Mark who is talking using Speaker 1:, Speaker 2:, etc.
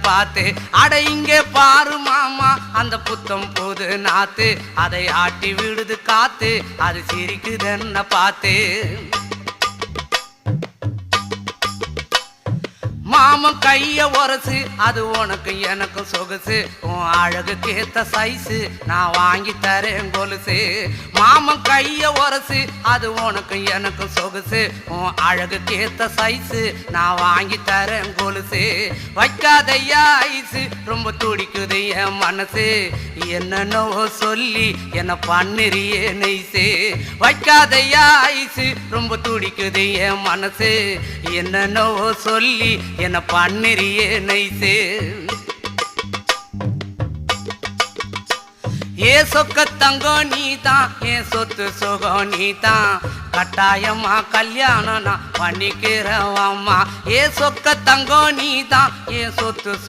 Speaker 1: பார்த்து அட இங்கே பாரு மாமா அந்த புத்தம் புது நாத்து அதை ஆட்டி விடுது காத்து அது சிரிக்குது என்ன பார்த்து மாமன் கைய உரசு அது உனக்கு எனக்கு சொகுசு உன் அழகுக்கு ஏத்த சைஸு நான் வாங்கி தரேன் கொலுசு மாமன் கைய உரசு அது உனக்கு எனக்கு சொகுசு உன் அழகுக்கு ஏத்த சைஸு நான் வாங்கி தரேன் கொலுசு வைக்காதையா ஐசு ரொம்ப துடிக்குது என் மனசு என்னன்னோ சொல்லி என்ன பண்ணுறியே நெய்சு வைக்காதையா ஐசு ரொம்ப துடிக்குது என் மனசு என்னன்னோ சொல்லி என்ன பண்ணுறியே நைசு ஏ சொக்க தங்கம் நீதான் என் சொத்து சுகம் நீதான் கட்டாயமா கல்யாணம் நான் பண்ணிக்கிறேன் அம்மா ஏ சொக்க தங்கம் நீதான் என் சொத்து